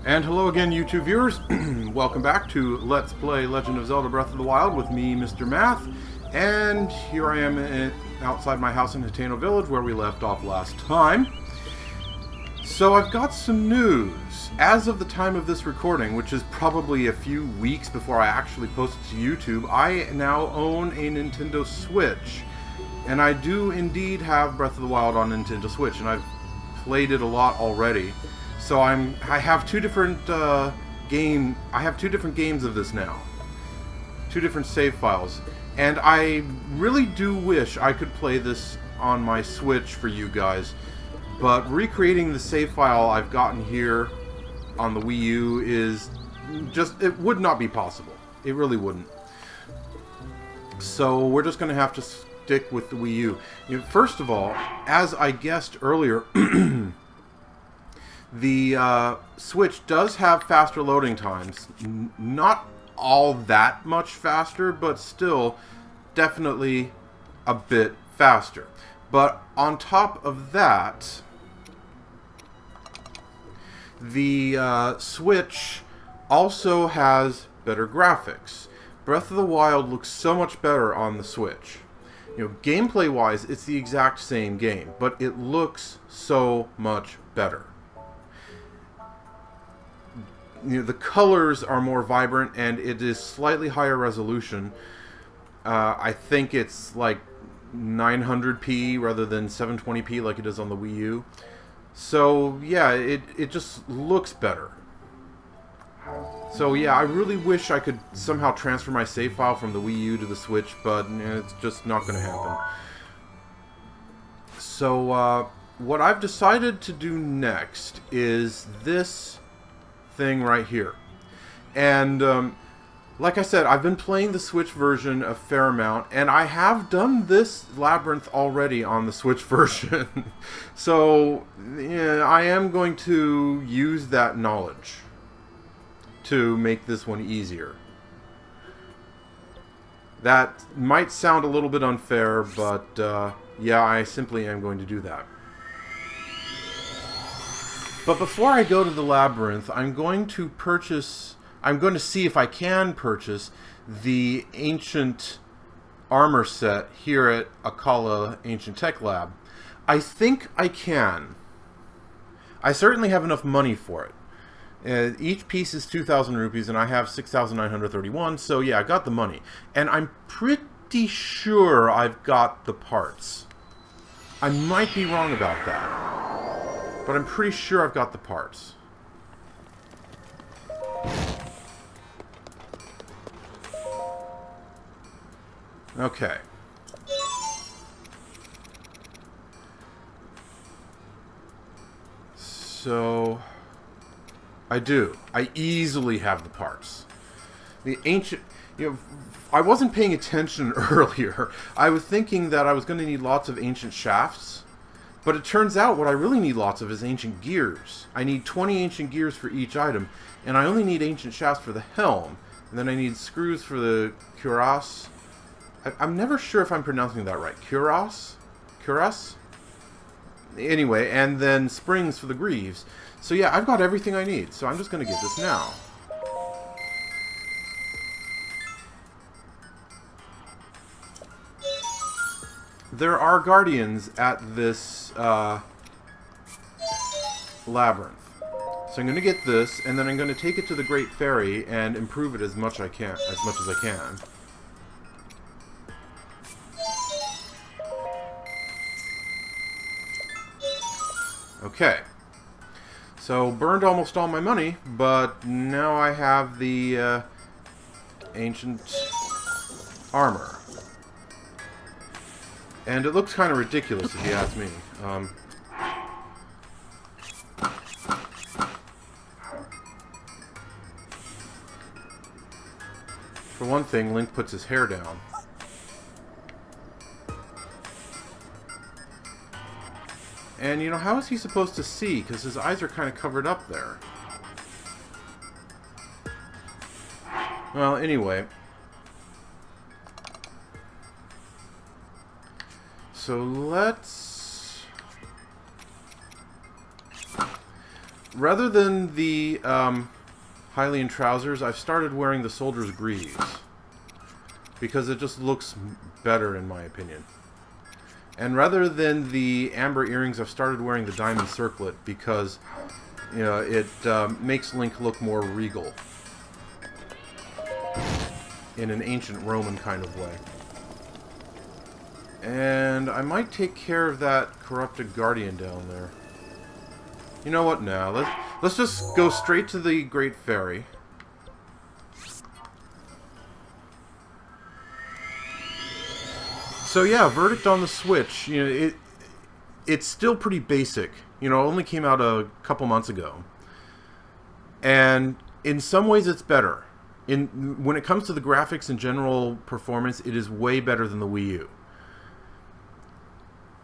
And hello again, YouTube viewers. Welcome back to Let's Play Legend of Zelda Breath of the Wild with me, Mr. Math. And here I am outside my house in Hateno Village where we left off last time. So I've got some news. As of the time of this recording, which is probably a few weeks before I actually post it to YouTube, I now own a Nintendo Switch. And I do indeed have Breath of the Wild on Nintendo Switch, and I've played it a lot already. So I have two different games of this now. Two different save files. And I really do wish I could play this on my Switch for you guys. But recreating the save file I've gotten here on the Wii U is just, it would not be possible. It really wouldn't. So we're just going to have to stick with the Wii U. First of all, as I guessed earlier, the Switch does have faster loading times. Not all that much faster, but still definitely a bit faster. But on top of that, the Switch also has better graphics. Breath of the Wild looks so much better on the Switch. Gameplay-wise, it's the exact same game, but it looks so much better. The colors are more vibrant, and it is slightly higher resolution. I think it's like 900p rather than 720p like it is on the Wii U. So yeah, it just looks better. So yeah, I really wish I could somehow transfer my save file from the Wii U to the Switch, but it's just not going to happen. So what I've decided to do next is this thing right here. And like I said, I've been playing the Switch version a fair amount, and I have done this Labyrinth already on the Switch version. So yeah, I am going to use that knowledge to make this one easier. That might sound a little bit unfair, but yeah, I simply am going to do that. But before I go to the Labyrinth, I'm going to see if I can purchase the Ancient Armor set here at Akala Ancient Tech Lab. I think I can. I certainly have enough money for it. Each piece is 2,000 rupees, and I have 6,931, so yeah, I got the money. And I'm pretty sure I've got the parts. I might be wrong about that, but I'm pretty sure I've got the parts. Okay. So I do. I easily have the parts. The ancient, I wasn't paying attention earlier. I was thinking that I was going to need lots of ancient shafts, but it turns out what I really need lots of is ancient gears. I need 20 ancient gears for each item, and I only need ancient shafts for the helm, and then I need screws for the cuirass. I'm never sure if I'm pronouncing that right. Cuirass? Cuirass? Anyway, and then springs for the greaves. So yeah, I've got everything I need, so I'm just going to get this now. There are guardians at this labyrinth. So I'm going to get this, and then I'm going to take it to the Great Fairy and improve it as much as I can. Okay. So burned almost all my money, but now I have the Ancient Armor. And it looks kind of ridiculous if you ask me. For one thing, Link puts his hair down. And, how is he supposed to see? Because his eyes are kind of covered up there. Well, anyway. So let's rather than the Hylian trousers, I've started wearing the soldier's greaves. Because it just looks better, in my opinion. And rather than the amber earrings, I've started wearing the diamond circlet because, you know, it makes Link look more regal. In an ancient Roman kind of way. And I might take care of that corrupted guardian down there. You know what? Now let's just go straight to the Great Ferry. So yeah, verdict on the Switch. You know, it's still pretty basic. You know, it only came out a couple months ago, and in some ways it's better. When it comes to the graphics and general performance, it is way better than the Wii U.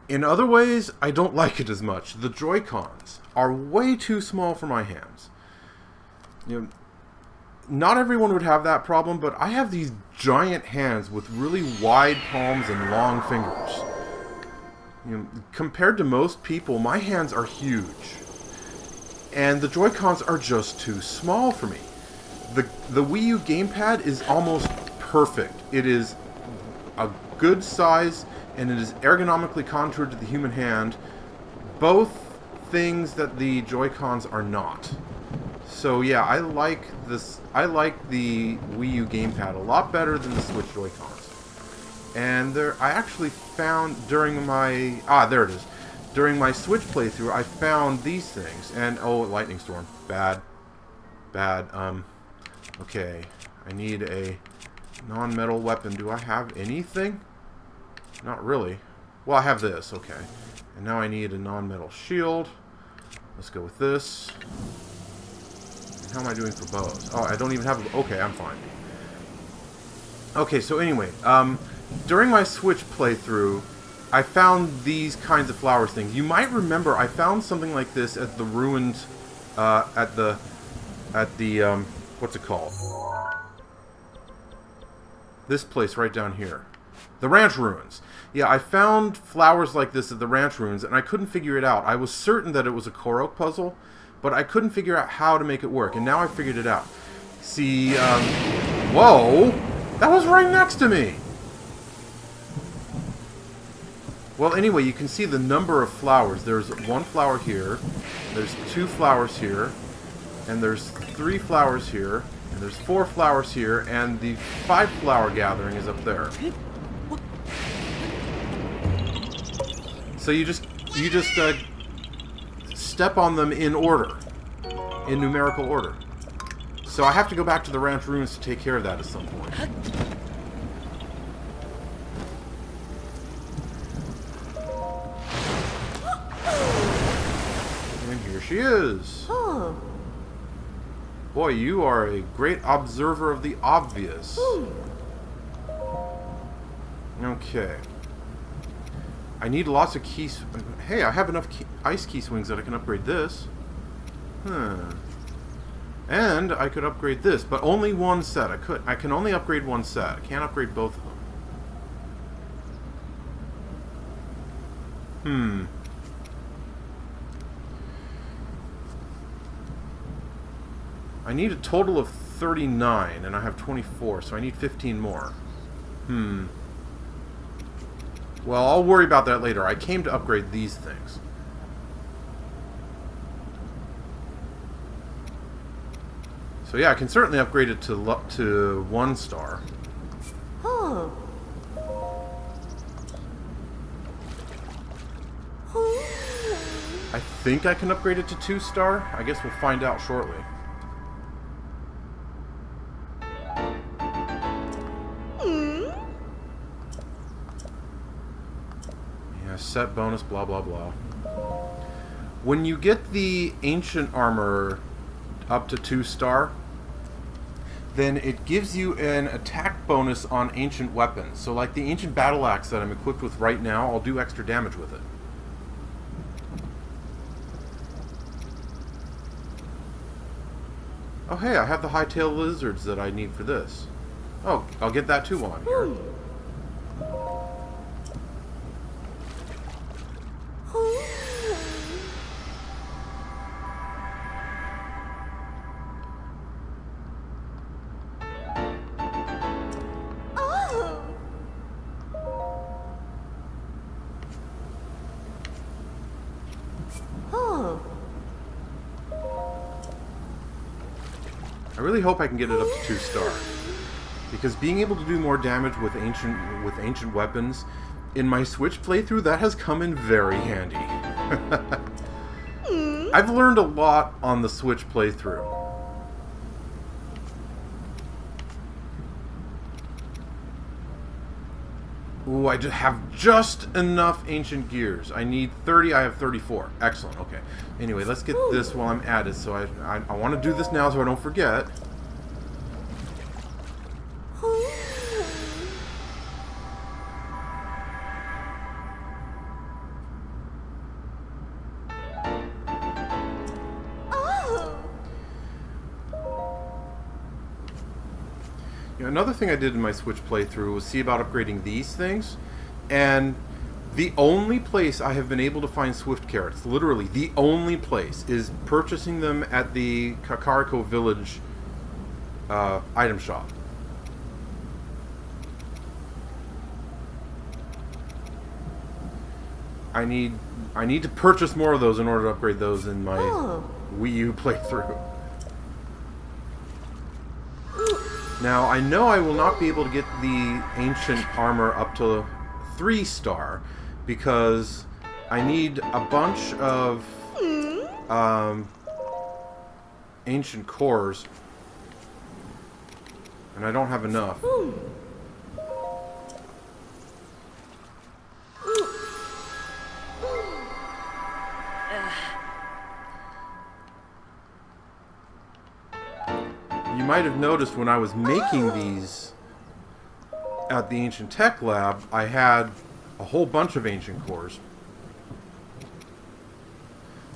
In other ways, I don't like it as much. The Joy-Cons are way too small for my hands. You know, not everyone would have that problem, but I have these giant hands with really wide palms and long fingers. You know, compared to most people, my hands are huge. And the Joy-Cons are just too small for me. The Wii U gamepad is almost perfect. It is a good size, and it is ergonomically contoured to the human hand. Both things that the Joy-Cons are not. So yeah, I like this. I like the Wii U gamepad a lot better than the Switch Joy-Cons. And I actually found during my there it is. During my Switch playthrough, I found these things. And oh, lightning storm, bad. Okay, I need a non-metal weapon. Do I have anything? Not really. Well, I have this. Okay, and now I need a non-metal shield. Let's go with this. How am I doing for bows? Oh, I don't even have... Okay, I'm fine. Okay, so anyway, during my Switch playthrough, I found these kinds of flowers things. You might remember I found something like this at the ruined... at the what's it called? This place right down here. The Ranch Ruins. Yeah, I found flowers like this at the Ranch Ruins, and I couldn't figure it out. I was certain that it was a Korok puzzle, but I couldn't figure out how to make it work, and now I figured it out. See, whoa! That was right next to me! Well, anyway, you can see the number of flowers. There's one flower here, there's 2 flowers here, and there's 3 flowers here, and there's 4 flowers here, and the 5 flower gathering is up there. So you just step on them in order, in numerical order. So I have to go back to the Ranch Ruins to take care of that at some point. And here she is. Boy, you are a great observer of the obvious. Okay. I need lots of keys. Hey, I have enough ice key swings that I can upgrade this. And I could upgrade this, but only one set. I can only upgrade one set. I can't upgrade both of them. I need a total of 39, and I have 24, so I need 15 more. Well, I'll worry about that later. I came to upgrade these things. So yeah, I can certainly upgrade it to 1 star. I think I can upgrade it to 2 star. I guess we'll find out shortly. Set bonus, blah blah blah. When you get the Ancient Armor up to 2 star, then it gives you an attack bonus on ancient weapons. So like the Ancient Battle Axe that I'm equipped with right now, I'll do extra damage with it. Oh hey, I have the Hightail Lizards that I need for this. Oh, I'll get that too while I'm here. really hope I can get it up to 2-star. Because being able to do more damage with ancient weapons, in my Switch playthrough, that has come in very handy. I've learned a lot on the Switch playthrough. Ooh, I have just enough ancient gears. I need 30, I have 34. Excellent, okay. Anyway, let's get this while I'm at it. So I want to do this now so I don't forget. Another thing I did in my Switch playthrough was see about upgrading these things, and the only place I have been able to find Swift Carrots, literally the only place, is purchasing them at the Kakariko Village item shop. I need to purchase more of those in order to upgrade those in my Wii U playthrough. Now, I know I will not be able to get the Ancient Armor up to 3-star because I need a bunch of Ancient Cores, and I don't have enough. You might have noticed when I was making these at the Ancient Tech Lab, I had a whole bunch of ancient cores.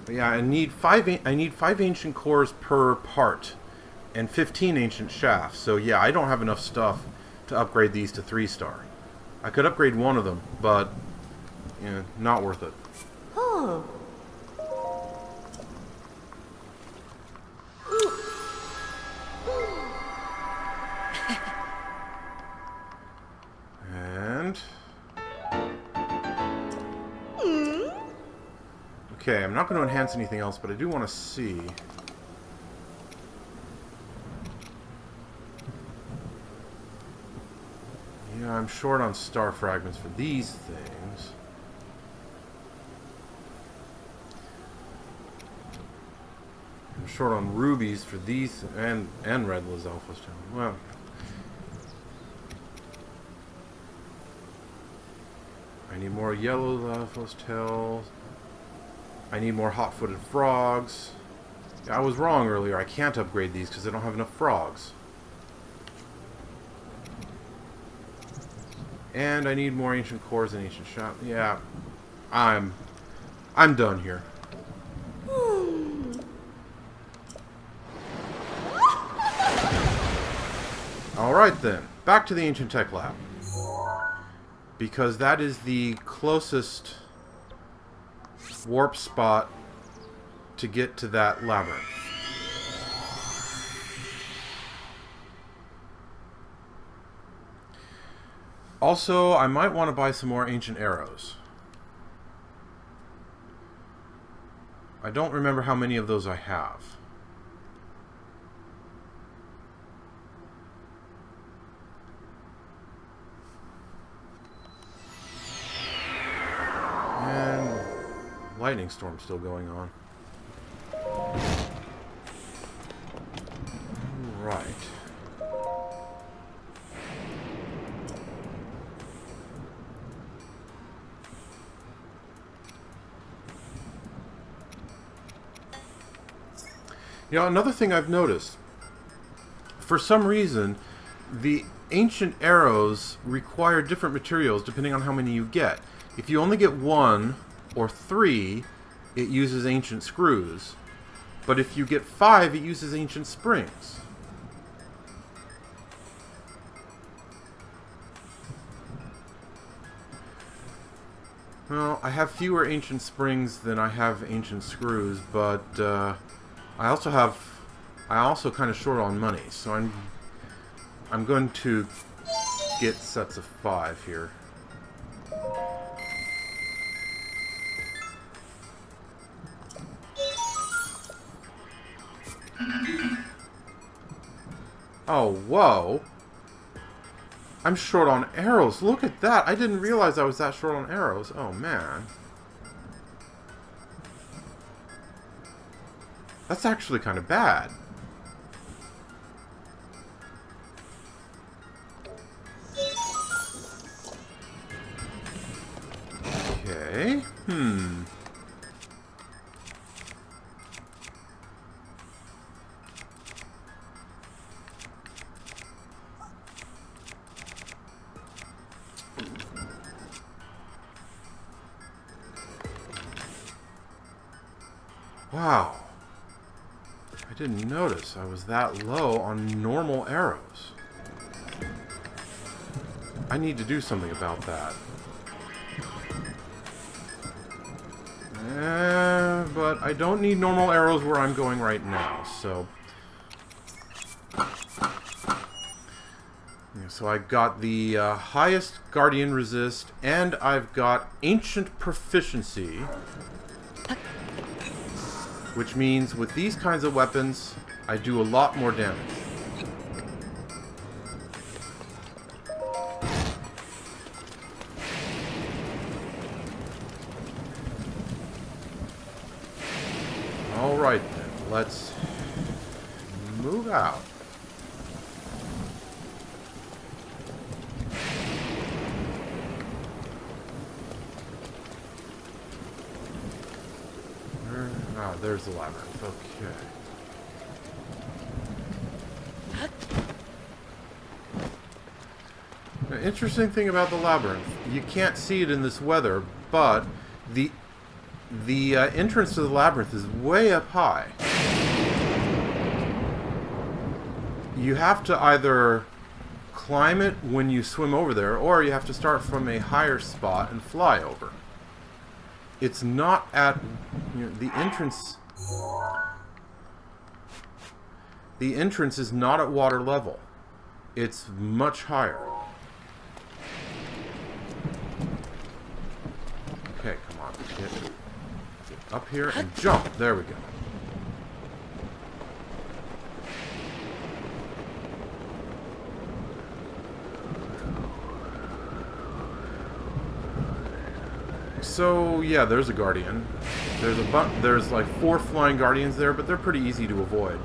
But yeah, I need 5 ancient cores per part and 15 ancient shafts. So yeah, I don't have enough stuff to upgrade these to 3-star. I could upgrade one of them, but yeah, not worth it. Okay, I'm not going to enhance anything else, but I do want to see. Yeah, I'm short on star fragments for these things. I'm short on rubies for these, and red Lizalfos Town. Well, I need more yellow Lizalfos tails. I need more hot-footed frogs. Yeah, I was wrong earlier. I can't upgrade these because I don't have enough frogs. And I need more ancient cores and ancient shop. Yeah, I'm done here. Alright then, back to the Ancient Tech Lab. Because that is the closest warp spot to get to that labyrinth. Also, I might want to buy some more ancient arrows. I don't remember how many of those I have. And lightning storm still going on. Right. You know, another thing I've noticed, for some reason, the ancient arrows require different materials depending on how many you get. If you only get 1 or 3, it uses ancient screws. But if you get 5, it uses ancient springs. Well, I have fewer ancient springs than I have ancient screws, but I also kind of short on money, so I'm going to get sets of 5 here. Oh, whoa. I'm short on arrows. Look at that. I didn't realize I was that short on arrows. Oh, man. That's actually kind of bad. Okay. Wow. I didn't notice I was that low on normal arrows. I need to do something about that. But I don't need normal arrows where I'm going right now, so... So I've got the highest Guardian Resist, and I've got Ancient Proficiency, which means with these kinds of weapons, I do a lot more damage. Alright then, let's move out. Ah, there's the labyrinth. Okay. The interesting thing about the labyrinth, you can't see it in this weather, but the entrance to the labyrinth is way up high. You have to either climb it when you swim over there, or you have to start from a higher spot and fly over. It's not at, you know, the entrance. The entrance is not at water level. It's much higher. Okay, come on. Get up here and jump. There we go. So yeah, there's a guardian. There's like 4 flying guardians there, but they're pretty easy to avoid.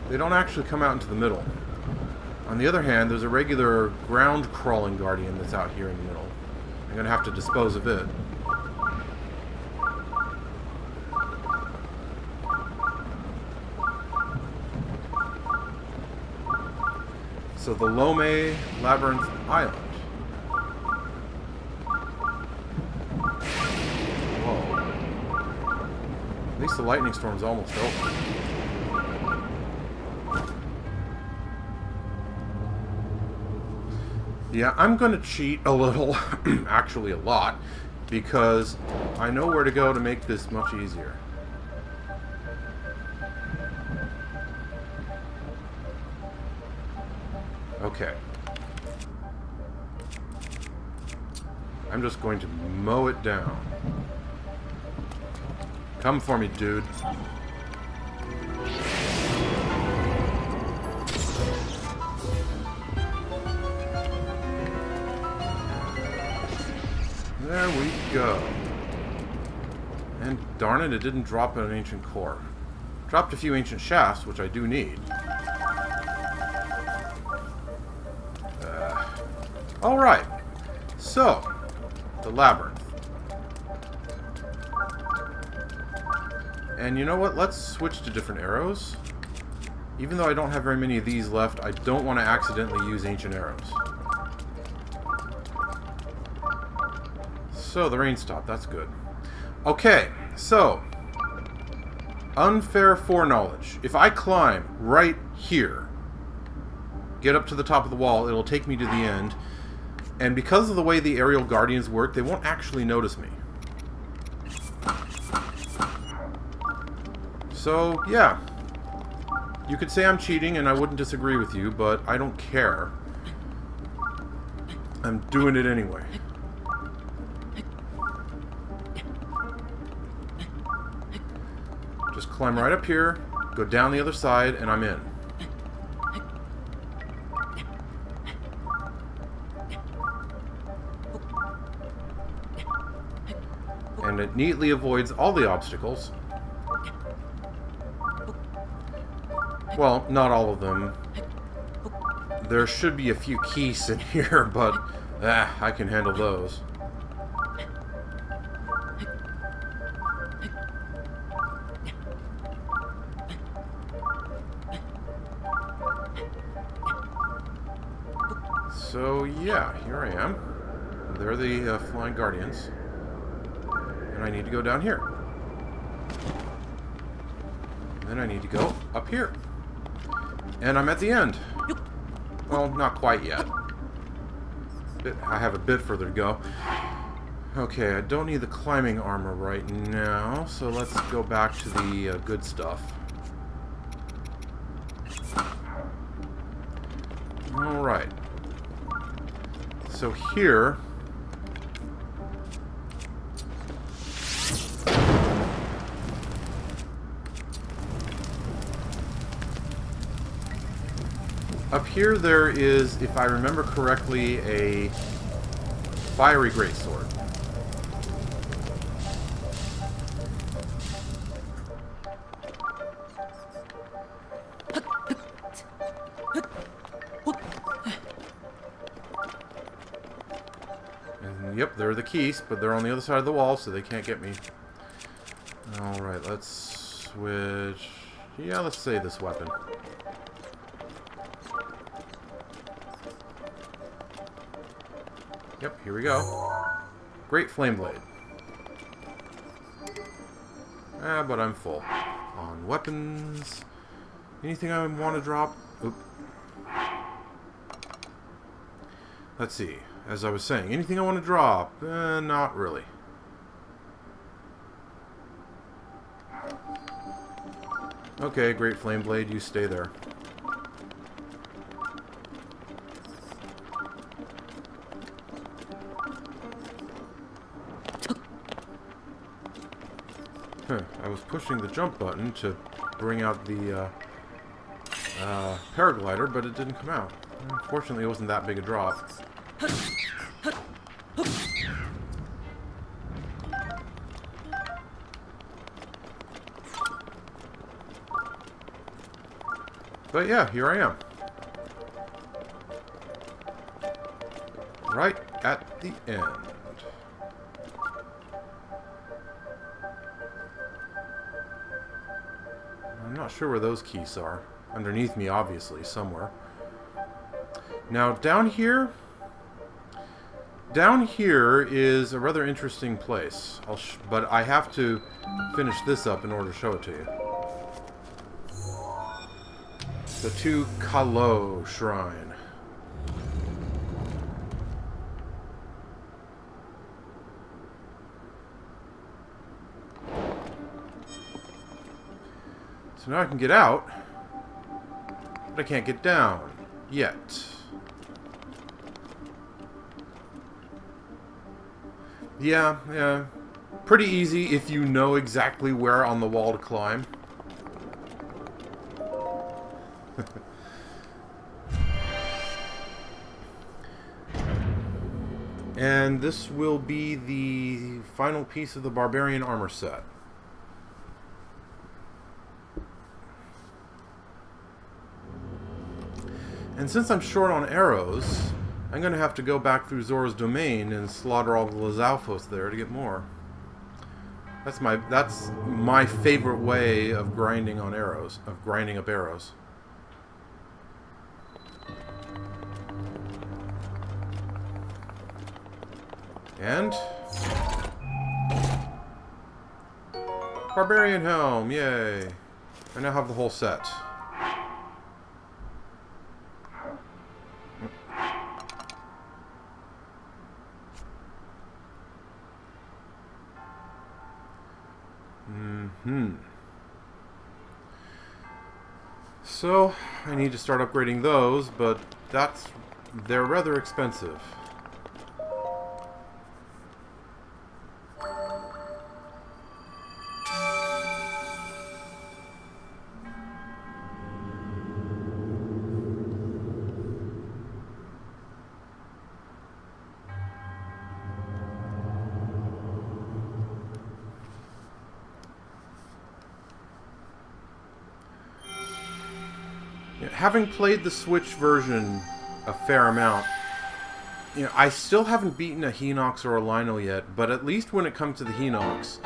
They don't actually come out into the middle. On the other hand, there's a regular ground crawling guardian that's out here in the middle. I'm gonna have to dispose of it. So the Lome Labyrinth Island. Whoa. At least the lightning storm's almost over. Yeah, I'm going to cheat a little, actually a lot, because I know where to go to make this much easier. Okay. I'm just going to mow it down. Come for me, dude. There we go. And darn it, it didn't drop an ancient core. Dropped a few ancient shafts, which I do need. Alright, so, the labyrinth. And you know what, let's switch to different arrows. Even though I don't have very many of these left, I don't want to accidentally use ancient arrows. So, the rain stopped, that's good. Okay, so, unfair foreknowledge. If I climb right here, get up to the top of the wall, it'll take me to the end. And because of the way the aerial guardians work, they won't actually notice me. So, yeah. You could say I'm cheating, and I wouldn't disagree with you, but I don't care. I'm doing it anyway. climb right up here, go down the other side, and I'm in. And it neatly avoids all the obstacles. Well, not all of them. There should be a few keys in here, but I can handle those. So yeah, here I am. They're the Flying Guardians. And I need to go down here. And then I need to go up here. And I'm at the end. Well, not quite yet. I have a bit further to go. Okay, I don't need the climbing armor right now, so let's go back to the good stuff. Alright. So here... Up here there is, if I remember correctly, a fiery greatsword. And yep, there are the keys, but they're on the other side of the wall, so they can't get me. Alright, let's switch... Yeah, let's say this weapon. Yep, here we go. Great Flame Blade. But I'm full. On weapons. Anything I want to drop? Oop. Let's see. As I was saying, anything I want to drop? Not really. Okay, Great Flame Blade, you stay there. I was pushing the jump button to bring out the paraglider, but it didn't come out. Unfortunately, it wasn't that big a drop. But yeah, here I am. Right at the end. I'm not sure where those keys are. Underneath me, obviously, somewhere. Now, down here is a rather interesting place. But I have to finish this up in order to show it to you. The To Kalo Shrine. So now I can get out, but I can't get down yet. Yeah. Pretty easy if you know exactly where on the wall to climb. And this will be the final piece of the Barbarian Armor set. And since I'm short on arrows, I'm going to have to go back through Zora's domain and slaughter all the Lizalfos there to get more. That's my favorite way of grinding on arrows, of grinding up arrows. And Barbarian Helm, yay! I now have the whole set. So I need to start upgrading those, but they're rather expensive. having played the Switch version a fair amount, you know, I still haven't beaten a Hinox or a Lino yet, but at least when it comes to the Hinox,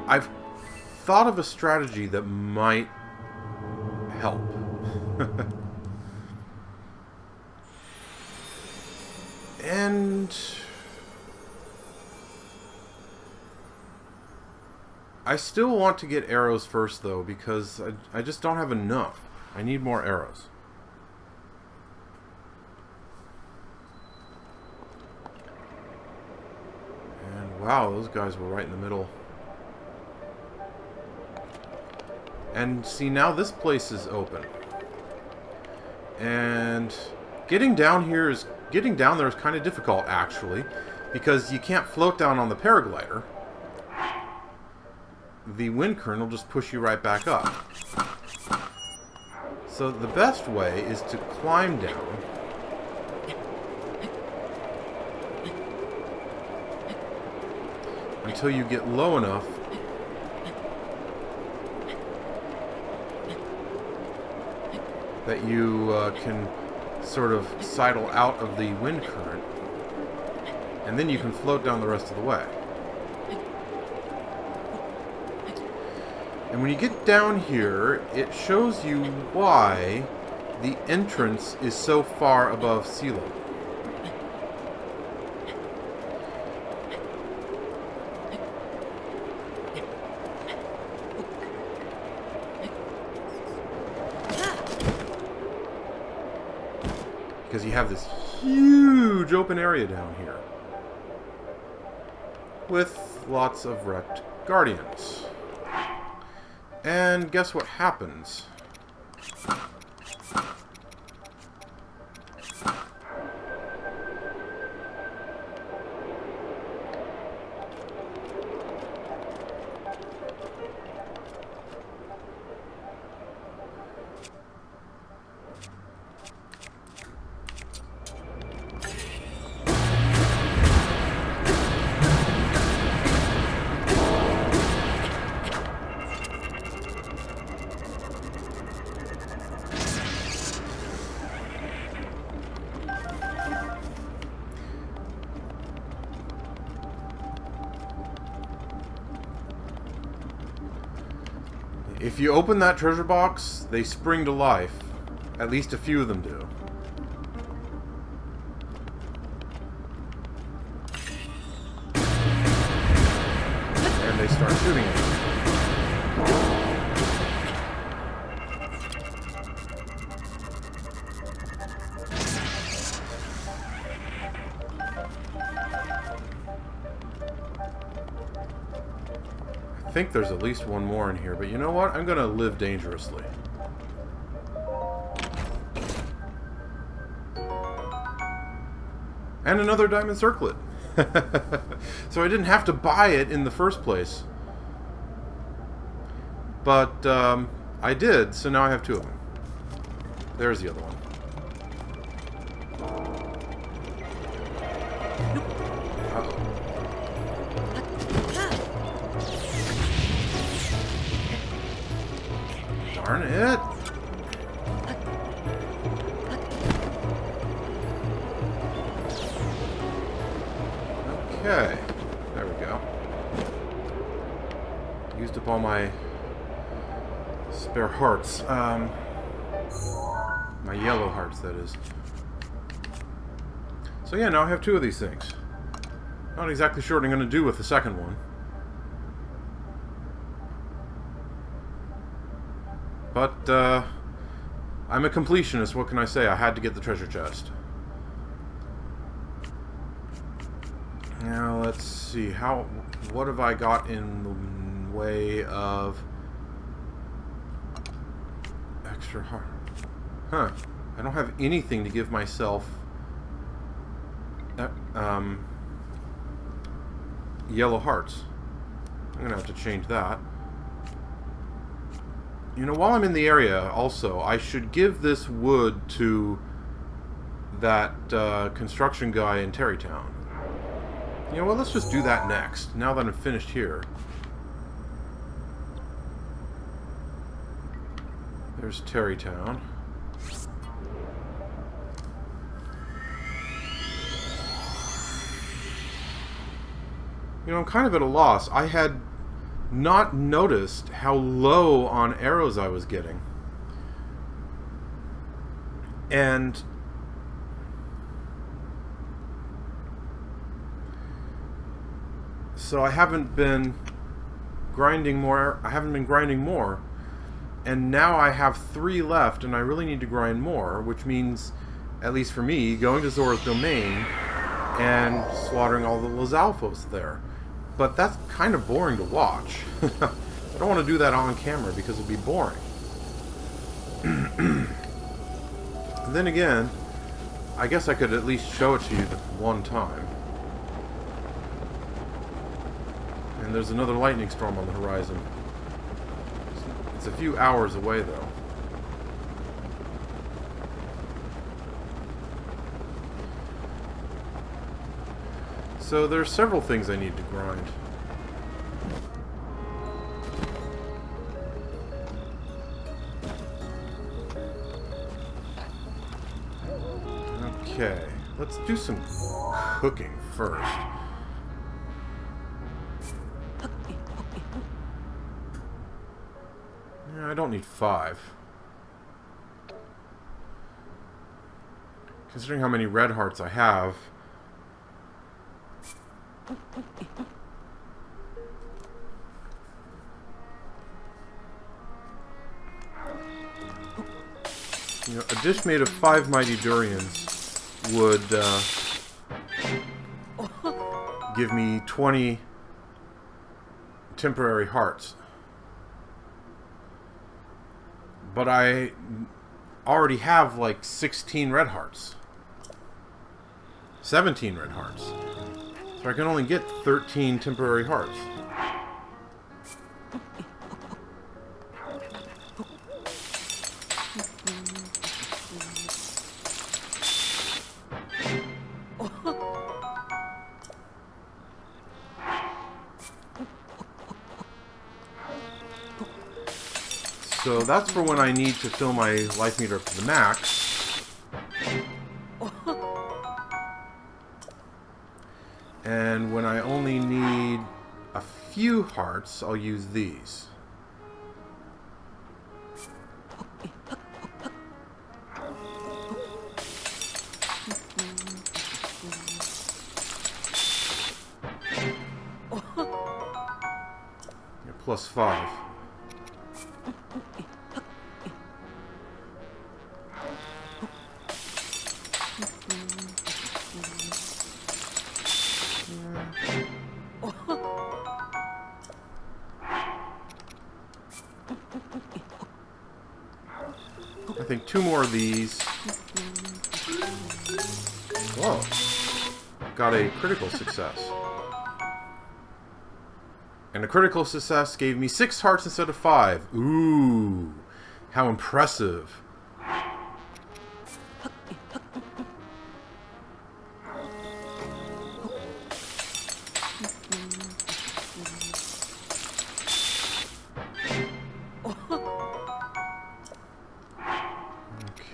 I've thought of a strategy that might help. And I still want to get arrows first, though, because I just don't have enough. I need more arrows. And wow, those guys were right in the middle. And see, now this place is open. And getting down there is kind of difficult, actually, because you can't float down on the paraglider. The wind current will just push you right back up. So the best way is to climb down. Until you get low enough that you can sort of sidle out of the wind current, and then you can float down the rest of the way. And when you get down here, it shows you why the entrance is so far above sea level. Because you have this huge open area down here with lots of wrecked guardians. And guess what happens? If you open that treasure box, they spring to life. At least a few of them do. And they start shooting at you. I think there's at least one more in here, but you know what? I'm gonna live dangerously. And another diamond circlet. So I didn't have to buy it in the first place. But I did, so now I have two of them. There's the other one. Darn it! Okay, there we go. Used up all my spare hearts. My yellow hearts, that is. So yeah, now I have two of these things. Not exactly sure what I'm going to do with the second one. But, I'm a completionist, what can I say? I had to get the treasure chest. Now, let's see, what have I got in the way of extra heart? Huh, I don't have anything to give myself, yellow hearts. I'm gonna have to change that. You know, while I'm in the area, also, I should give this wood to that construction guy in Tarrey Town. You know what, let's just do that next, now that I'm finished here. There's Tarrey Town. You know, I'm kind of at a loss. I had not noticed how low on arrows I was getting. And so I haven't been grinding more. And now I have 3 left, and I really need to grind more, which means, at least for me, going to Zora's Domain and slaughtering all the Lizalfos there. But that's kind of boring to watch. I don't want to do that on camera because it'd be boring. Then again, I guess I could at least show it to you one time. And there's another lightning storm on the horizon. It's a few hours away, though. So there's several things I need to grind. Okay, let's do some cooking first. Yeah, I don't need 5. Considering how many red hearts I have. You know, a dish made of 5 mighty durians would give me 20 temporary hearts. But I already have like 16 red hearts. 17 red hearts. So I can only get 13 temporary hearts. So that's for when I need to fill my life meter up to the max. And when I only need a few hearts, I'll use these. Yeah, plus 5. I think 2 more of these. Whoa. Got a critical success. And a critical success gave me 6 hearts instead of 5. Ooh. How impressive.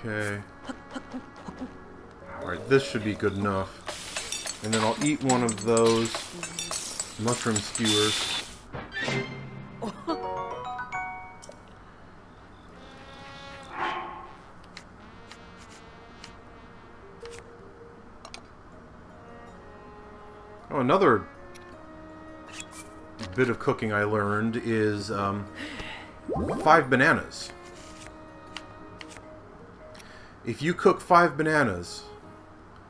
Okay. Alright, this should be good enough. And then I'll eat one of those mushroom skewers. Oh, another bit of cooking I learned is 5 bananas. If you cook 5 bananas,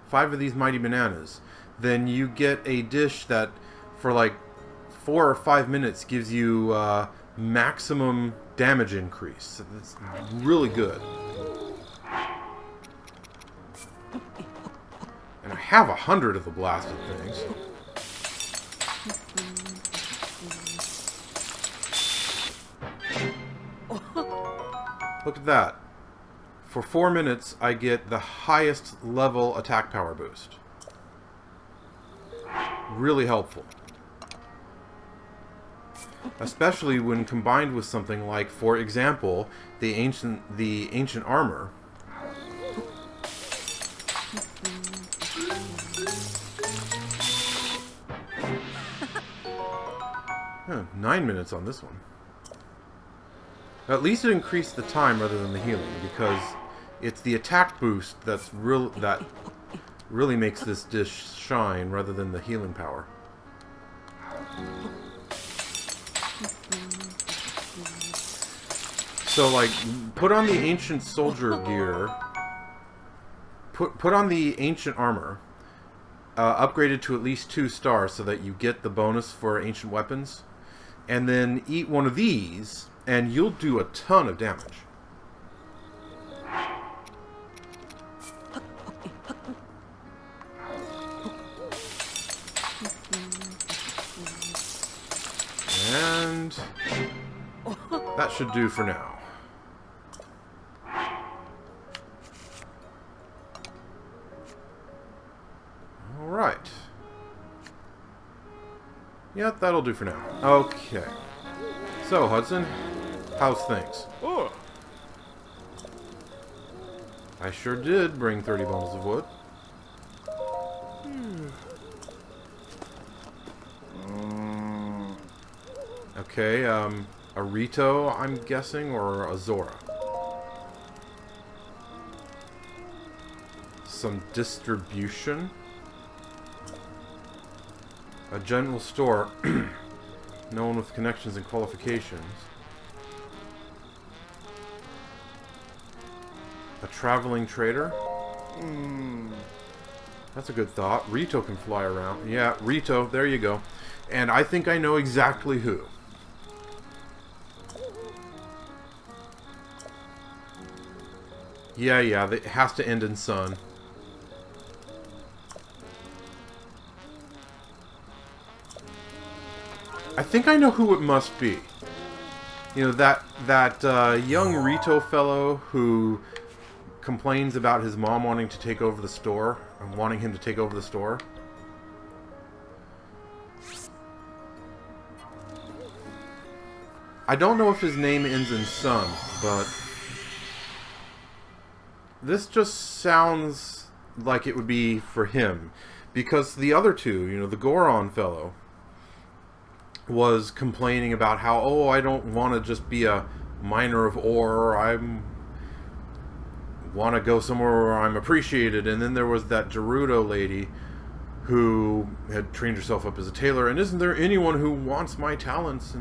5 of these mighty bananas, then you get a dish that for like 4 or 5 minutes gives you maximum damage increase. It's really good. And I have 100 of the blasted things. Look at that. For 4 minutes, I get the highest level attack power boost. Really helpful. Especially when combined with something like, for example, the ancient armor. 9 minutes on this one. At least it increased the time rather than the healing, because it's the attack boost that really makes this dish shine rather than the healing power. So, like, put on the ancient soldier gear. Put on the ancient armor. Upgrade it to at least 2 stars so that you get the bonus for ancient weapons. And then eat one of these, and you'll do a ton of damage. And that should do for now. Alright. Yeah, that'll do for now. Okay. So, Hudson, how's things? Oh. I sure did bring 30 bundles of wood. Okay, a Rito, I'm guessing, or a Zora. Some distribution. A general store. No one with connections and qualifications. A traveling trader. That's a good thought. Rito can fly around. Yeah, Rito, there you go. And I think I know exactly who. Yeah, it has to end in sun. I think I know who it must be. You know, that young Rito fellow who complains about his mom wanting to take over the store, and wanting him to take over the store. I don't know if his name ends in Sun, but this just sounds like it would be for him. Because the other two, you know, the Goron fellow, was complaining about how, oh, I don't want to just be a miner of ore, I want to go somewhere where I'm appreciated. And then there was that Gerudo lady who had trained herself up as a tailor, and isn't there anyone who wants my talents?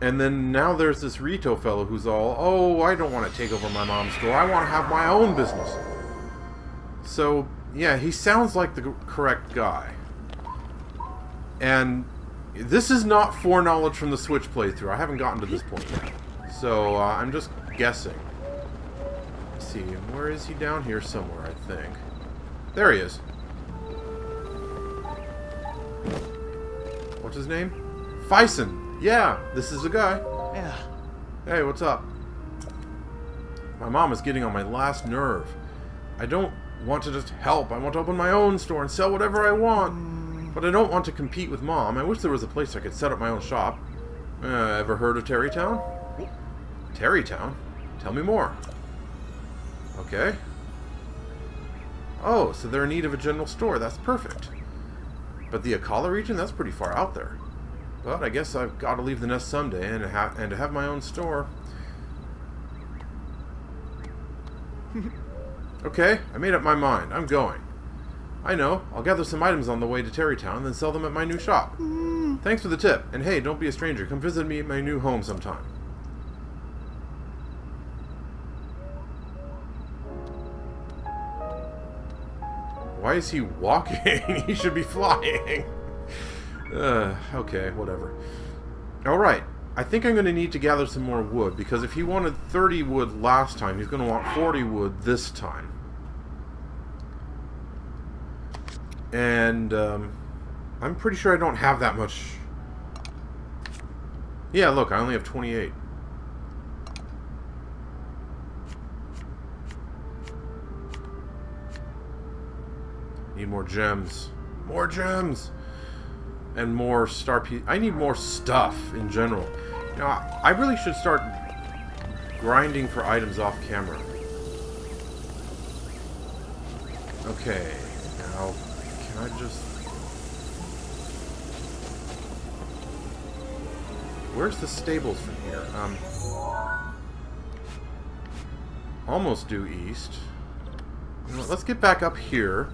And then now there's this Rito fellow who's all, oh, I don't want to take over my mom's store, I want to have my own business. So, yeah, he sounds like the correct guy. And this is not foreknowledge from the Switch playthrough. I haven't gotten to this point yet. So, I'm just guessing. Let's see, where is he? Down here somewhere, I think. There he is. What's his name? Fison. Yeah, this is the guy. Yeah. Hey, what's up? My mom is getting on my last nerve. I don't want to just help. I want to open my own store and sell whatever I want. But I don't want to compete with Mom. I wish there was a place I could set up my own shop. Ever heard of Tarrey Town? Tarrey Town? Tell me more. Okay. Oh, so they're in need of a general store. That's perfect. But the Akala region? That's pretty far out there. But I guess I've got to leave the nest someday and to have my own store. Okay, I made up my mind. I'm going. I know. I'll gather some items on the way to Tarrey Town, then sell them at my new shop. Thanks for the tip. And hey, don't be a stranger. Come visit me at my new home sometime. Why is he walking? He should be flying. Okay, whatever. Alright, I think I'm going to need to gather some more wood, because if he wanted 30 wood last time, he's going to want 40 wood this time. And, I'm pretty sure I don't have that much. Yeah, look, I only have 28. Need more gems. More gems! And more star piece. I need more stuff in general. You know, I really should start grinding for items off camera. Okay, now can I just... Where's the stables from here? Almost due east. You know what, let's get back up here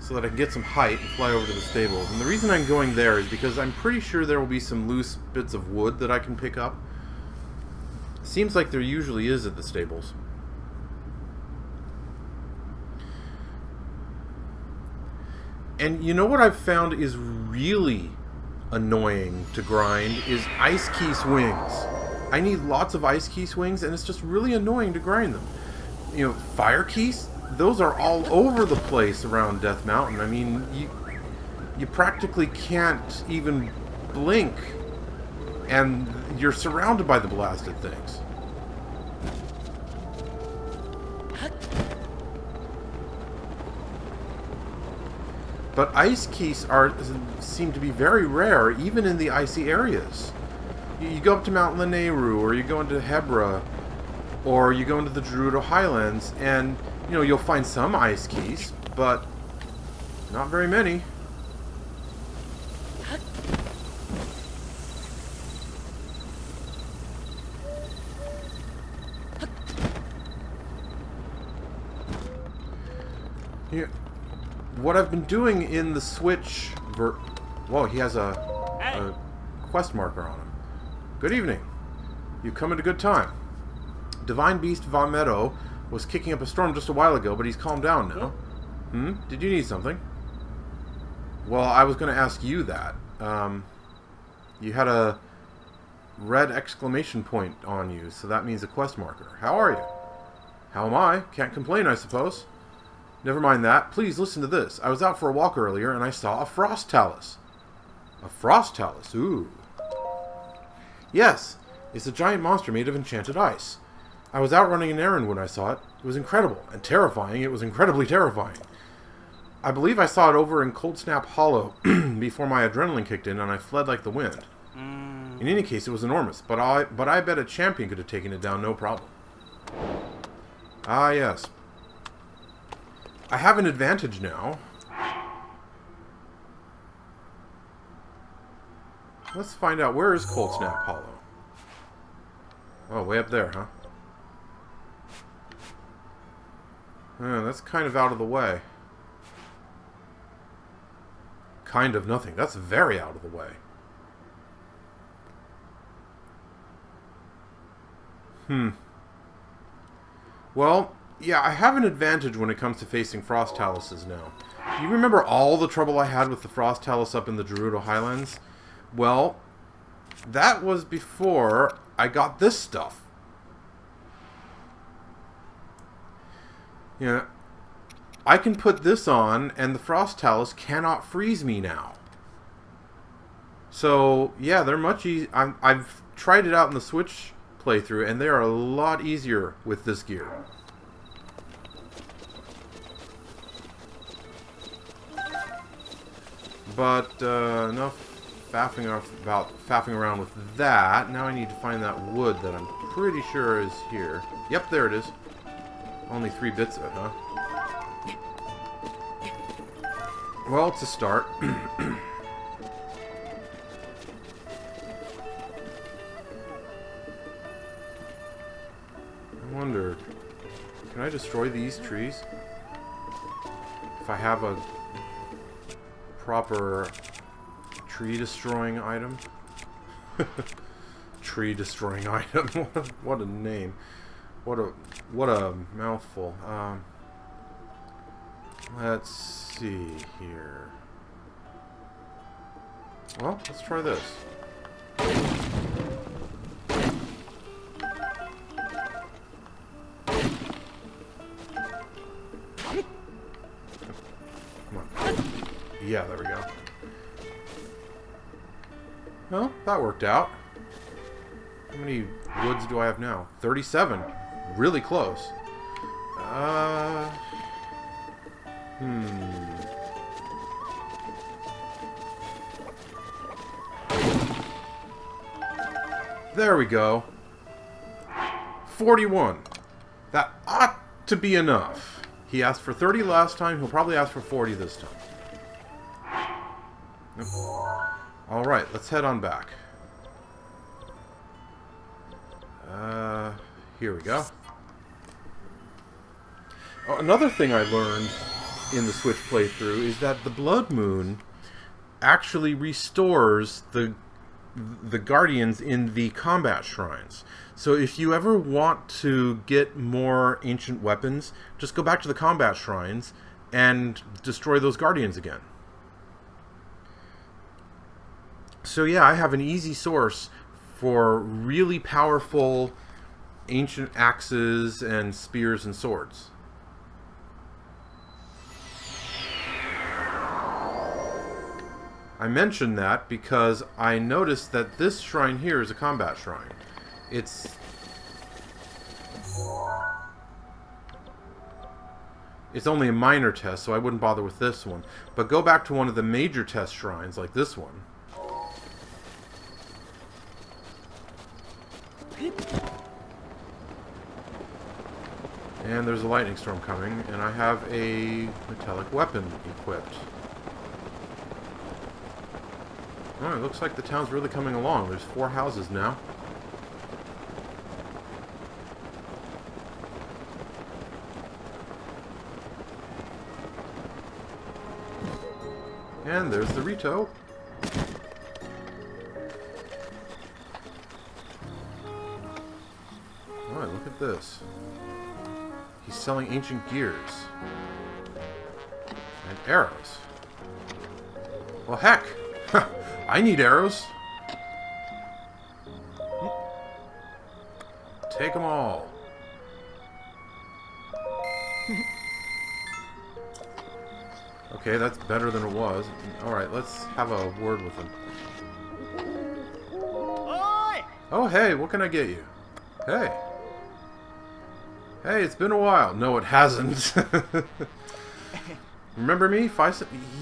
so that I can get some height and fly over to the stables. And the reason I'm going there is because I'm pretty sure there will be some loose bits of wood that I can pick up. Seems like there usually is at the stables. And you know what I've found is really annoying to grind is ice key swings. I need lots of ice key swings, and it's just really annoying to grind them. You know, fire keys, those are all over the place around Death Mountain. I mean, you practically can't even blink, and you're surrounded by the blasted things. But ice keys seem to be very rare, even in the icy areas. You go up to Mount Lanayru, or you go into Hebra, or you go into the Gerudo Highlands, and you know you'll find some ice keys, but not very many. Yeah. What I've been doing in the Switch... Whoa, he has a quest marker on him. Good evening. You've come at a good time. Divine Beast Vamedo was kicking up a storm just a while ago, but he's calmed down now. Did you need something? Well, I was going to ask you that. You had a red exclamation point on you, so that means a quest marker. How are you? How am I? Can't complain, I suppose. Never mind that. Please listen to this. I was out for a walk earlier, and I saw a frost talus. A frost talus? Ooh. Yes, it's a giant monster made of enchanted ice. I was out running an errand when I saw it. It was incredible and terrifying. It was incredibly terrifying. I believe I saw it over in Cold Snap Hollow before my adrenaline kicked in and I fled like the wind. In any case, it was enormous, but I bet a champion could have taken it down no problem. Ah, yes. I have an advantage now. Let's find out, where is Cold Snap Hollow? Oh, way up there, huh? That's kind of out of the way. Kind of nothing. That's very out of the way. Well, yeah, I have an advantage when it comes to facing Frost Taluses now. Do you remember all the trouble I had with the Frost Talus up in the Gerudo Highlands? Well, that was before I got this stuff. Yeah, I can put this on, and the Frost Talus cannot freeze me now. So, yeah, they're much easier. I've tried it out in the Switch playthrough, and they are a lot easier with this gear. But, enough faffing around with that. Now I need to find that wood that I'm pretty sure is here. Yep, there it is. Only 3 bits of it, huh? Well, it's a start. I wonder, can I destroy these trees? If I have a proper tree destroying item? Tree destroying item. What a name. What a mouthful. Let's see here. Well, let's try this. Come on. Yeah, there we go. Well, that worked out. How many woods do I have now? 37. Really close. There we go. 41. That ought to be enough. He asked for 30 last time. He'll probably ask for 40 this time. Alright, let's head on back. Here we go. Oh, another thing I learned in the Switch playthrough is that the Blood Moon actually restores the guardians in the combat shrines. So if you ever want to get more ancient weapons, just go back to the combat shrines and destroy those guardians again. So yeah, I have an easy source for really powerful ancient axes and spears and swords. I mentioned that because I noticed that this shrine here is a combat shrine. It's only a minor test, so I wouldn't bother with this one. But go back to one of the major test shrines, like this one. And there's a lightning storm coming, and I have a metallic weapon equipped. Oh, it looks like the town's really coming along. There's 4 houses now. And there's the Rito. Alright, look at this. He's selling ancient gears. And arrows. Well, heck! I need arrows. Take them all. Okay, that's better than it was. Alright, let's have a word with him. Oi! Oh, hey, what can I get you? Hey. Hey, it's been a while. No, it hasn't. Remember me?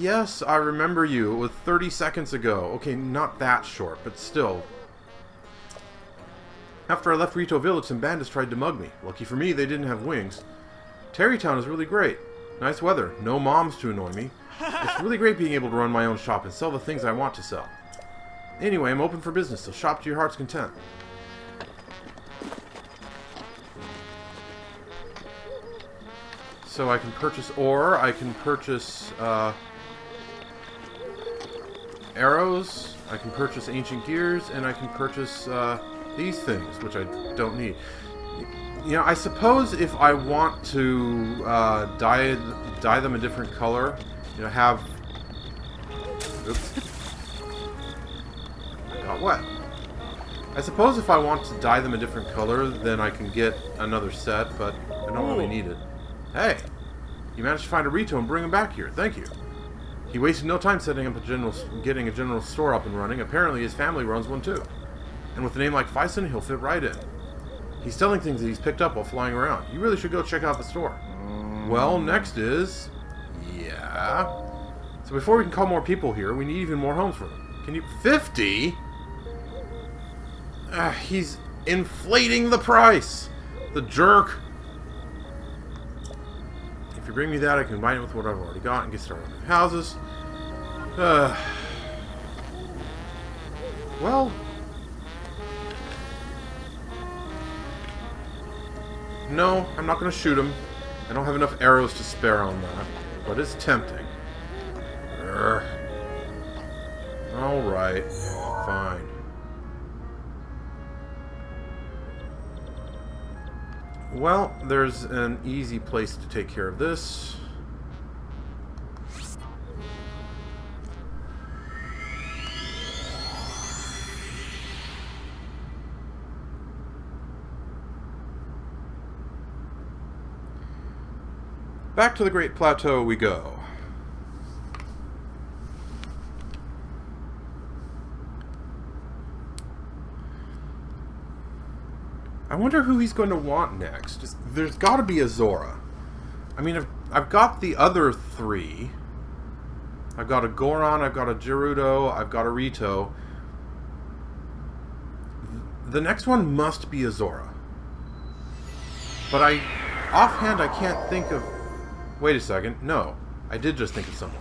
Yes, I remember you. It was 30 seconds ago. Okay, not that short, but still. After I left Rito Village, some bandits tried to mug me. Lucky for me, they didn't have wings. Tarrey Town is really great. Nice weather. No moms to annoy me. It's really great being able to run my own shop and sell the things I want to sell. Anyway, I'm open for business, so shop to your heart's content. So I can purchase ore, I can purchase arrows, I can purchase ancient gears, and I can purchase these things, which I don't need. You know, I suppose if I want to dye them a different color, you know, have... Oops. I got wet. I suppose if I want to dye them a different color, then I can get another set, but I don't really need it. Hey, you managed to find a Rito and bring him back here. Thank you. He wasted no time setting up getting a general store up and running. Apparently his family runs one too. And with a name like Fison, he'll fit right in. He's selling things that he's picked up while flying around. You really should go check out the store. Well, next is... Yeah... So before we can call more people here, we need even more homes for them. Can you... 50?! He's inflating the price! The jerk! If you bring me that, I can combine it with what I've already got and get started on houses. Well... No, I'm not going to shoot him. I don't have enough arrows to spare on that. But it's tempting. Alright. Fine. Well, there's an easy place to take care of this. Back to the Great Plateau we go. I wonder who he's going to want next. There's got to be a Zora. I mean, I've got the other 3. I've got a Goron, I've got a Gerudo, I've got a Rito. The next one must be a Zora. But offhand, I can't think of... Wait a second. No. I did just think of someone.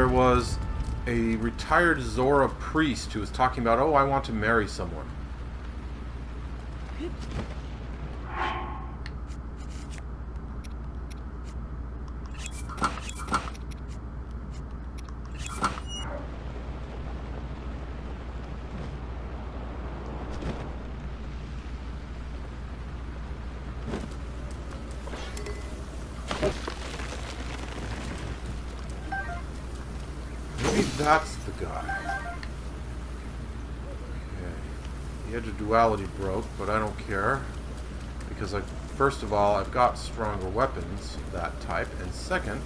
there was a retired Zora priest who was talking about, oh, I want to marry someone. That's the guy. Okay. The edge of duality broke, but I don't care. Because, first of all, I've got stronger weapons of that type. And second,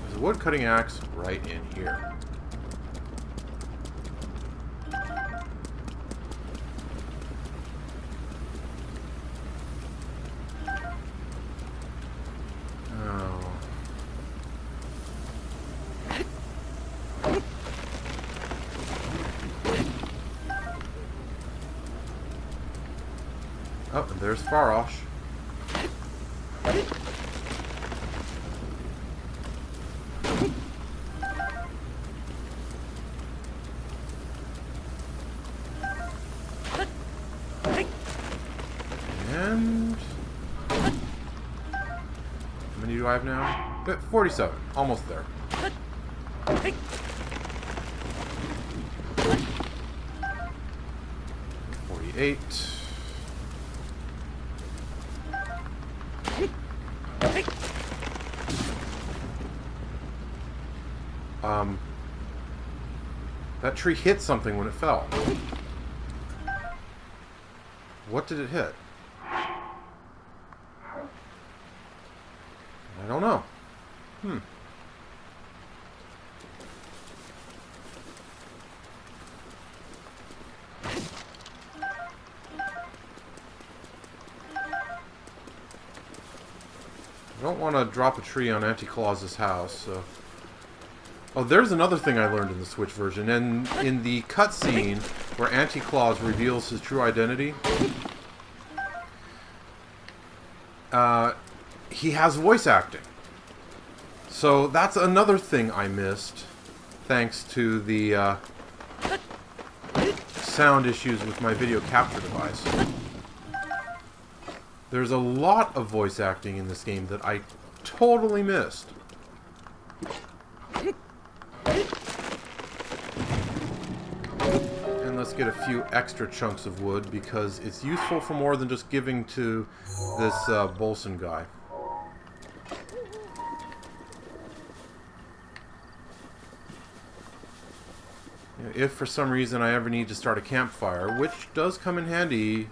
there's a wood-cutting axe right in here. Oh, and there's Farosh. And... how many do I have now? 47. Almost there. 48. That tree hit something when it fell. What did it hit? I don't know. I don't want to drop a tree on Auntie Claus's house, so... Oh, there's another thing I learned in the Switch version. And in the cutscene where Auntie Claus reveals his true identity, he has voice acting. So that's another thing I missed, thanks to the sound issues with my video capture device. There's a lot of voice acting in this game that I totally missed. And let's get a few extra chunks of wood, because it's useful for more than just giving to this Bolson guy. If for some reason I ever need to start a campfire, which does come in handy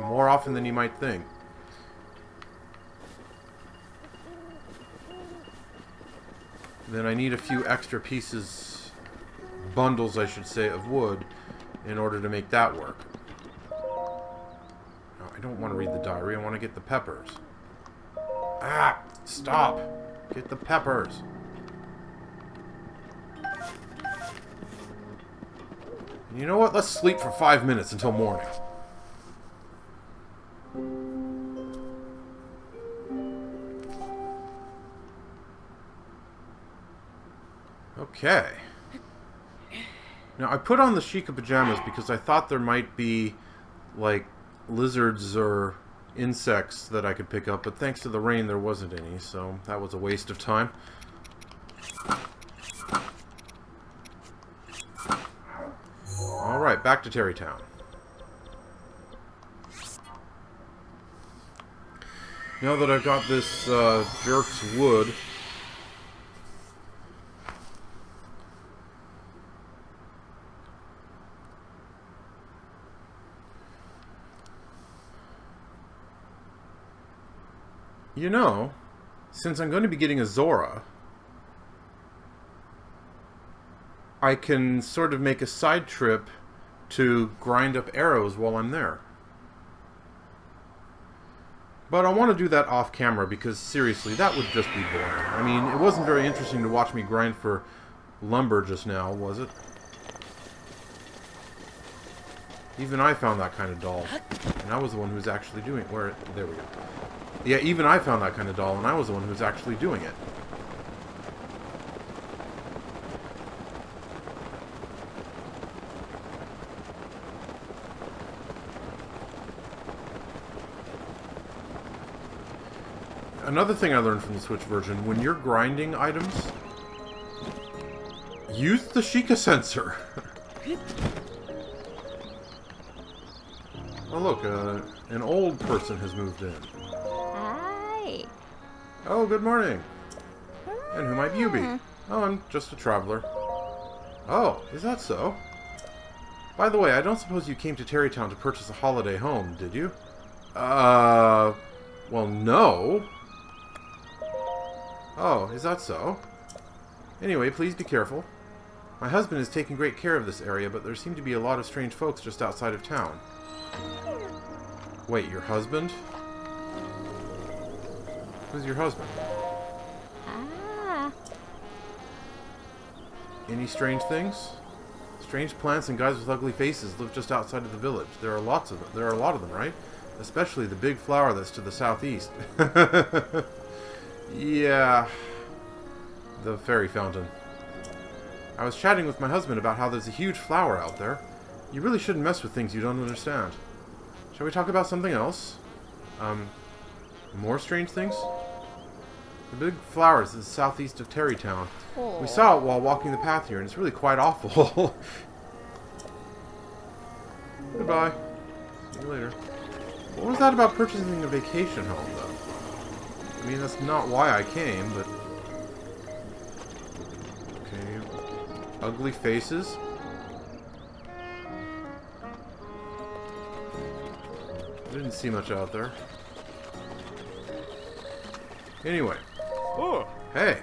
more often than you might think. Then I need a few extra pieces, bundles I should say, of wood in order to make that work. No, I don't want to read the diary, I want to get the peppers. Ah! Stop! Get the peppers! You know what? Let's sleep for 5 minutes until morning. Okay. Now, I put on the Sheikah pajamas because I thought there might be, like, lizards or insects that I could pick up, but thanks to the rain there wasn't any, so that was a waste of time. Alright, back to Tarrey Town. Now that I've got this jerk's wood, you know, since I'm going to be getting a Zora, I can sort of make a side trip to grind up arrows while I'm there. But I want to do that off camera because, seriously, that would just be boring. I mean, it wasn't very interesting to watch me grind for lumber just now, was it? Even I found that kind of dull. And I was the one who was actually doing it. There we go. Yeah, even I found that kind of dull, and I was the one who was actually doing it. Another thing I learned from the Switch version, when you're grinding items, use the Sheikah sensor. Oh look, an old person has moved in. Hi. Oh, good morning. And who might you be? Oh, I'm just a traveler. Oh, is that so? By the way, I don't suppose you came to Tarrey Town to purchase a holiday home, did you? Well, no. Oh, is that so? Anyway, please be careful. My husband is taking great care of this area, but there seem to be a lot of strange folks just outside of town. Wait, your husband? Who's your husband? Ah. Any strange things? Strange plants and guys with ugly faces live just outside of the village. There are lots of them. There are a lot of them, right? Especially the big flower that's to the southeast. Yeah. The fairy fountain. I was chatting with my husband about how there's a huge flower out there. You really shouldn't mess with things you don't understand. Shall we talk about something else? More strange things? The big flower is to the southeast of Tarrey Town. We saw it while walking the path here, and it's really quite awful. Goodbye. See you later. What was that about purchasing a vacation home, though? I mean, that's not why I came, but... Okay. Ugly faces? I didn't see much out there. Anyway. Oh! Hey!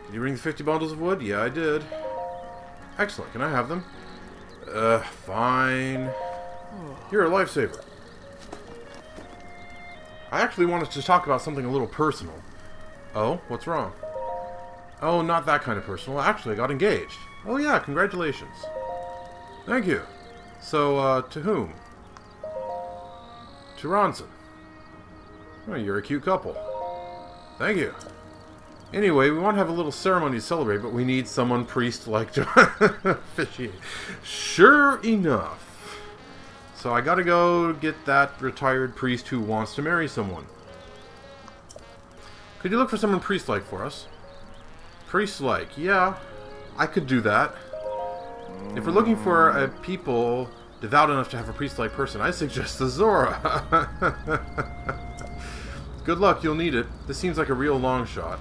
Did you bring the 50 bundles of wood? Yeah, I did. Excellent. Can I have them? Fine. You're a lifesaver. I actually wanted to talk about something a little personal. Oh? What's wrong? Oh, not that kind of personal. Actually, I got engaged. Oh yeah, congratulations. Thank you. So, to whom? To Ronson. Oh, you're a cute couple. Thank you. Anyway, we want to have a little ceremony to celebrate, but we need someone priest-like to officiate. Sure enough. So I gotta go get that retired priest who wants to marry someone. Could you look for someone priest-like for us? Priest-like, yeah. I could do that. If we're looking for a people devout enough to have a priest-like person, I suggest the Zora. Good luck, you'll need it. This seems like a real long shot.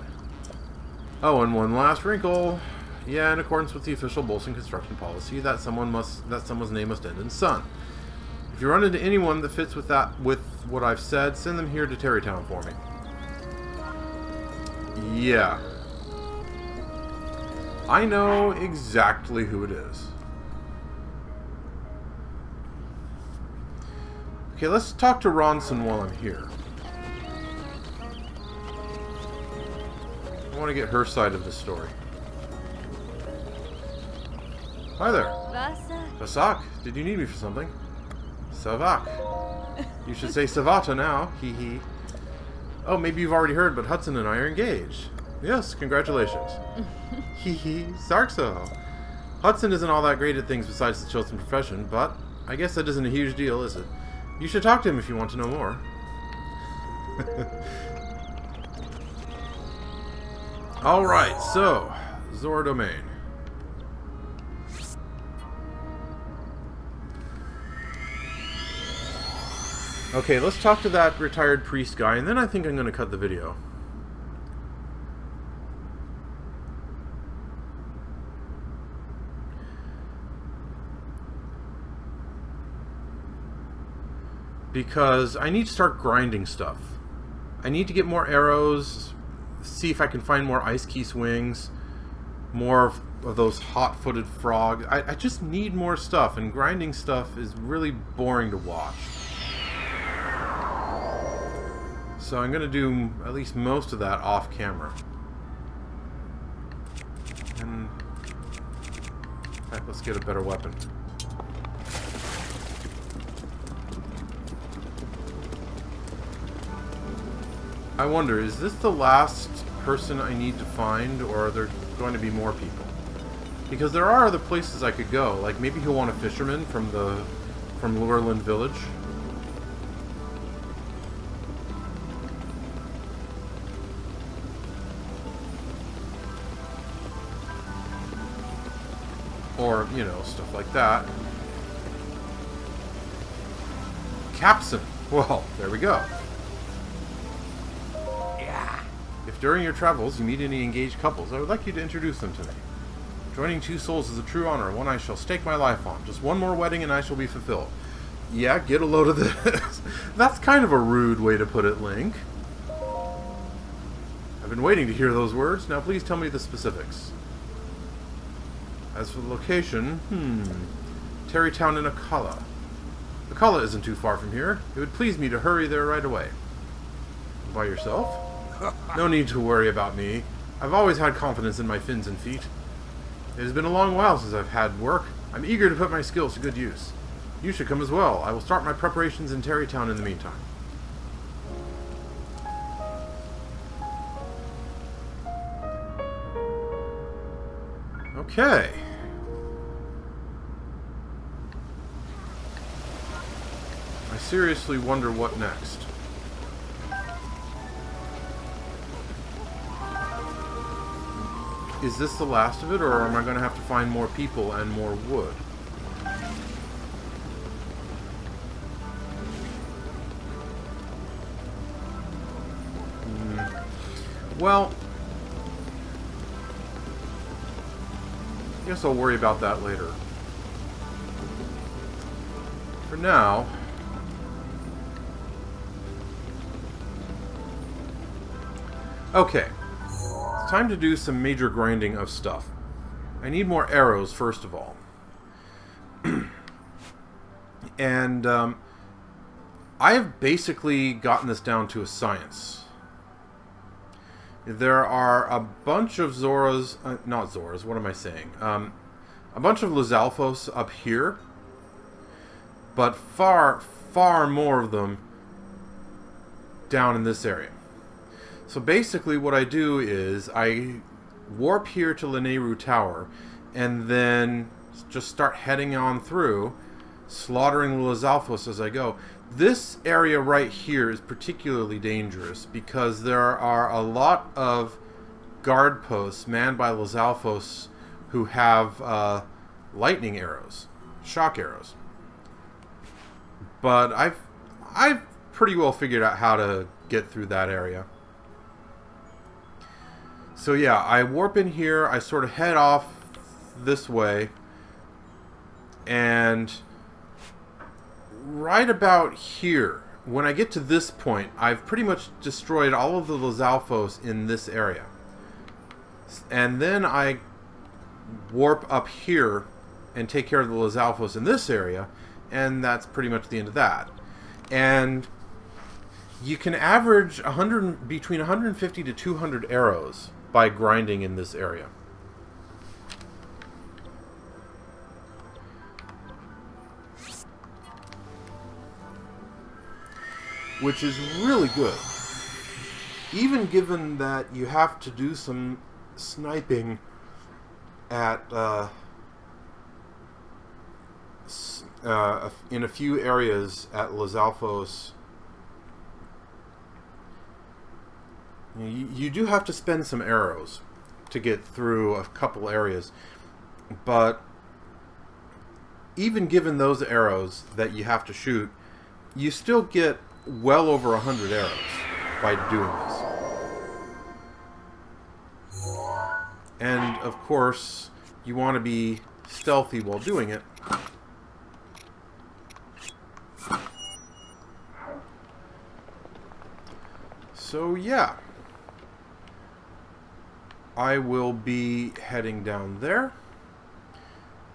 Oh, and one last wrinkle. Yeah, in accordance with the official Bolson construction policy, that someone's name must end in son. If you run into anyone that fits with what I've said, send them here to Tarrey Town for me. Yeah. I know exactly who it is. Okay, let's talk to Ronson while I'm here. I want to get her side of the story. Hi there. Vasak, did you need me for something? Savak. You should say Savata now. Hee hee. Oh, maybe you've already heard, but Hudson and I are engaged. Yes, congratulations. Hee hee. Sarkso. Hudson isn't all that great at things besides the chosen profession, but I guess that isn't a huge deal, is it? You should talk to him if you want to know more. Alright, so, Zora Domain. Okay, let's talk to that retired priest guy, and then I think I'm going to cut the video. Because I need to start grinding stuff. I need to get more arrows, see if I can find more ice key swings, more of those hot-footed frogs. I just need more stuff, and grinding stuff is really boring to watch. So I'm going to do at least most of that off camera. And let's get a better weapon. I wonder, is this the last person I need to find, or are there going to be more people? Because there are other places I could go, like maybe he'll want a fisherman from Lurland Village. Or, you know, stuff like that. Capson. Well, there we go. Yeah. If during your travels you meet any engaged couples, I would like you to introduce them to me. Joining two souls is a true honor, one I shall stake my life on. Just one more wedding and I shall be fulfilled. Yeah, get a load of this. That's kind of a rude way to put it, Link. I've been waiting to hear those words. Now please tell me the specifics. As for the location, Tarrey Town in Akala. Akala isn't too far from here. It would please me to hurry there right away. By yourself? No need to worry about me. I've always had confidence in my fins and feet. It has been a long while since I've had work. I'm eager to put my skills to good use. You should come as well. I will start my preparations in Tarrey Town in the meantime. Okay. I seriously wonder what next. Is this the last of it, or am I going to have to find more people and more wood? Well, I guess I'll worry about that later. For now, okay. It's time to do some major grinding of stuff. I need more arrows, first of all. And I have basically gotten this down to a science. There are a bunch of Zoras, not Zoras, what am I saying? A bunch of Lizalfos up here, but far, far more of them down in this area. So basically what I do is I warp here to Lanayru Tower and then just start heading on through, slaughtering the Lizalfos as I go. This area right here is particularly dangerous because there are a lot of guard posts manned by Lizalfos who have lightning arrows, shock arrows. But I've pretty well figured out how to get through that area. So yeah, I warp in here, I sort of head off this way, and right about here, when I get to this point, I've pretty much destroyed all of the Lizalfos in this area. And then I warp up here and take care of the Lizalfos in this area, and that's pretty much the end of that. And you can average between 150 to 200 arrows by grinding in this area. Which is really good. Even given that you have to do some sniping at in a few areas at Lizalfos. You do have to spend some arrows to get through a couple areas, but even given those arrows that you have to shoot, you still get well over 100 arrows by doing this. And of course, you want to be stealthy while doing it. So yeah, I will be heading down there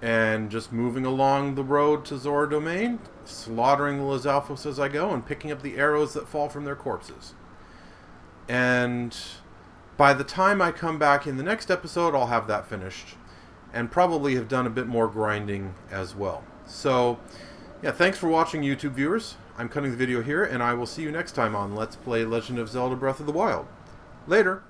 and just moving along the road to Zora Domain, slaughtering the Lizalfos as I go and picking up the arrows that fall from their corpses. And by the time I come back in the next episode, I'll have that finished and probably have done a bit more grinding as well. So yeah, thanks for watching, YouTube viewers. I'm cutting the video here, and I will see you next time on Let's Play Legend of Zelda Breath of the Wild. Later!